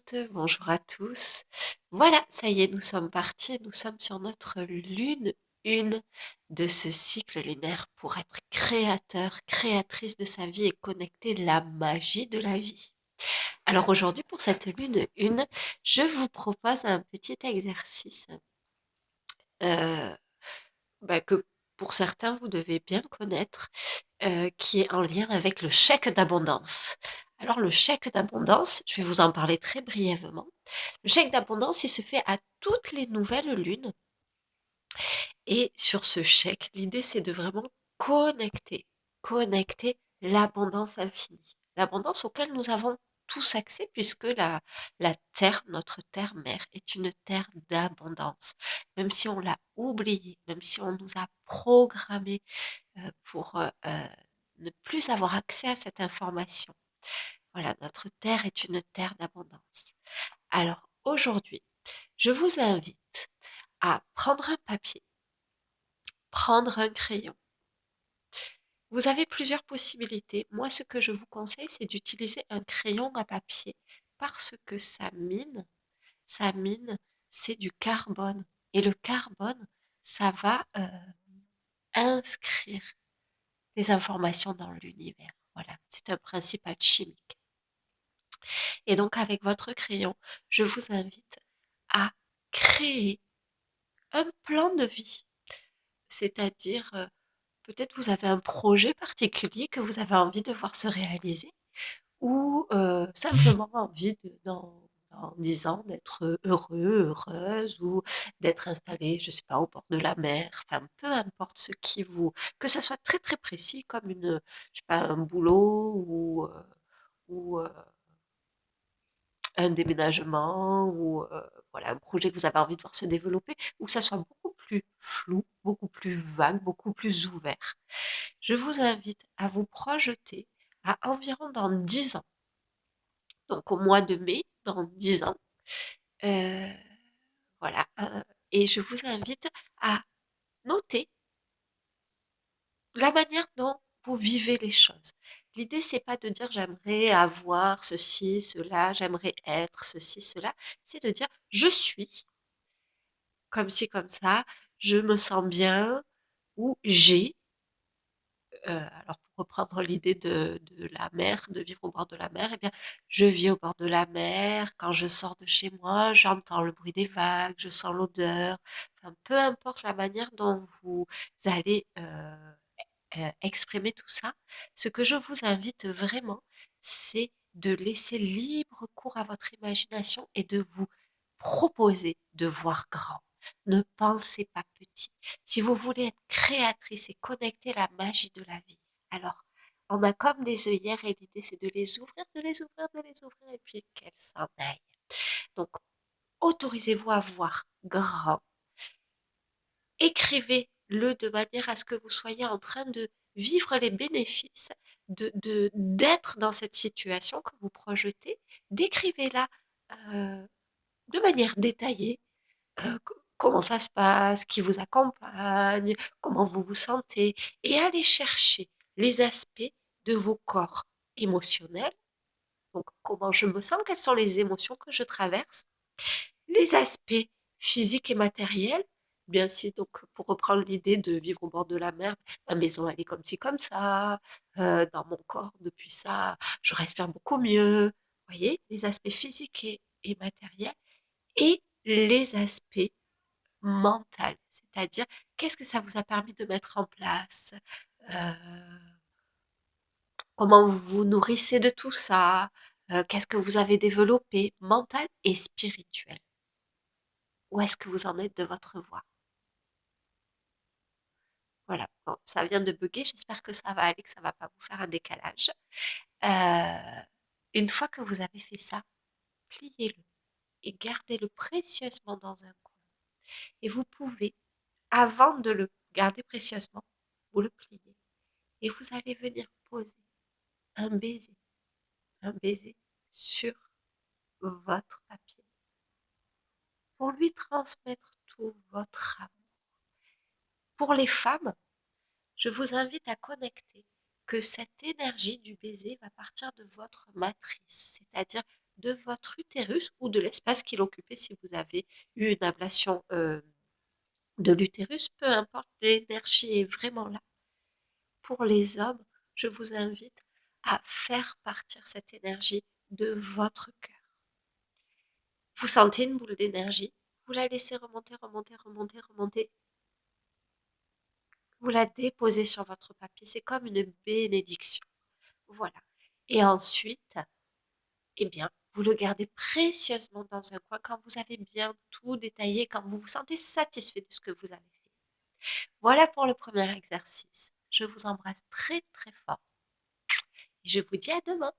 toutes, bonjour à tous. Voilà, ça y est, nous sommes partis, nous sommes sur notre lune 1 de ce cycle lunaire pour être créateur, créatrice de sa vie et connecter la magie de la vie. Alors aujourd'hui, pour cette lune 1, je vous propose un petit exercice euh, que pour certains, vous devez bien connaître, qui est en lien avec le chèque d'abondance. Alors le chèque d'abondance, je vais vous en parler très brièvement. Le chèque d'abondance, il se fait à toutes les nouvelles lunes. Et sur ce chèque, l'idée, c'est de vraiment connecter l'abondance infinie. L'abondance auquel nous avons tous accès puisque la terre, notre terre mère, est une terre d'abondance. Même si on l'a oublié, même si on nous a programmé pour ne plus avoir accès à cette information. Voilà, notre terre est une terre d'abondance. Alors aujourd'hui, je vous invite à prendre un papier, prendre un crayon. Vous avez plusieurs possibilités. Moi, ce que je vous conseille, c'est d'utiliser un crayon à papier parce que sa mine, c'est du carbone. Et le carbone, ça va inscrire les informations dans l'univers. Voilà, c'est un principe alchimique. Et donc, avec votre crayon, je vous invite à créer un plan de vie. C'est-à-dire, peut-être vous avez un projet particulier que vous avez envie de voir se réaliser ou simplement envie dans 10 ans d'être heureux, heureuse ou d'être installé, je sais pas, au bord de la mer. Enfin, peu importe ce qui vous... Que ça soit très très précis comme je sais pas, un boulot ou un déménagement ou voilà, un projet que vous avez envie de voir se développer, ou que ça soit beaucoup plus flou, beaucoup plus vague, beaucoup plus ouvert. Je vous invite à vous projeter à environ dans 10 ans, donc au mois de mai, dans 10 ans. Euh, voilà. Et je vous invite à noter la manière dont vous vivez les choses. L'idée, c'est pas de dire j'aimerais avoir ceci, cela, j'aimerais être ceci, cela. C'est de dire je suis comme ci, comme ça, je me sens bien ou j'ai. Alors pour reprendre l'idée de la mer, de vivre au bord de la mer, eh bien, je vis au bord de la mer. Quand je sors de chez moi, j'entends le bruit des vagues, je sens l'odeur. Enfin, peu importe la manière dont vous allez exprimer tout ça, ce que je vous invite vraiment, c'est de laisser libre cours à votre imagination et de vous proposer de voir grand. Ne pensez pas petit. Si vous voulez être créatrice et connecter la magie de la vie, alors on a comme des œillères et l'idée c'est de les ouvrir, de les ouvrir, de les ouvrir et puis qu'elles s'en aillent. Donc autorisez-vous à voir grand. Écrivez-le de manière à ce que vous soyez en train de vivre les bénéfices d'être dans cette situation que vous projetez. Décrivez-la de manière détaillée. Comment ça se passe, qui vous accompagne, comment vous vous sentez, et allez chercher les aspects de vos corps émotionnels. Donc, comment je me sens, quelles sont les émotions que je traverse, les aspects physiques et matériels. Bien si, donc, pour reprendre l'idée de vivre au bord de la mer, ma maison, elle est comme ci, comme ça. Dans mon corps, depuis ça, je respire beaucoup mieux. Vous voyez, les aspects physiques et matériels et les aspects mentaux. C'est-à-dire, qu'est-ce que ça vous a permis de mettre en place? Euh, Comment vous vous nourrissez de tout ça? Qu'est-ce que vous avez développé mental et spirituel? Où est-ce que vous en êtes de votre voix? Voilà, bon, ça vient de bugger, j'espère que ça va aller, que ça va pas vous faire un décalage. Euh, une fois que vous avez fait ça, pliez-le et gardez-le précieusement dans un coin. Et vous pouvez, avant de le garder précieusement, vous le pliez et vous allez venir poser un baiser, un baiser sur votre papier pour lui transmettre tout votre amour. Pour les femmes, je vous invite à connecter que cette énergie du baiser va partir de votre matrice, c'est-à-dire de votre utérus ou de l'espace qu'il occupait si vous avez eu une ablation de l'utérus, peu importe, l'énergie est vraiment là. Pour les hommes, je vous invite à faire partir cette énergie de votre cœur. Vous sentez une boule d'énergie, vous la laissez remonter, remonter, remonter, remonter. Vous la déposez sur votre papier, c'est comme une bénédiction. Voilà. Et ensuite, eh bien, vous le gardez précieusement dans un coin quand vous avez bien tout détaillé, quand vous vous sentez satisfait de ce que vous avez fait. Voilà pour le premier exercice. Je vous embrasse très très fort et je vous dis à demain.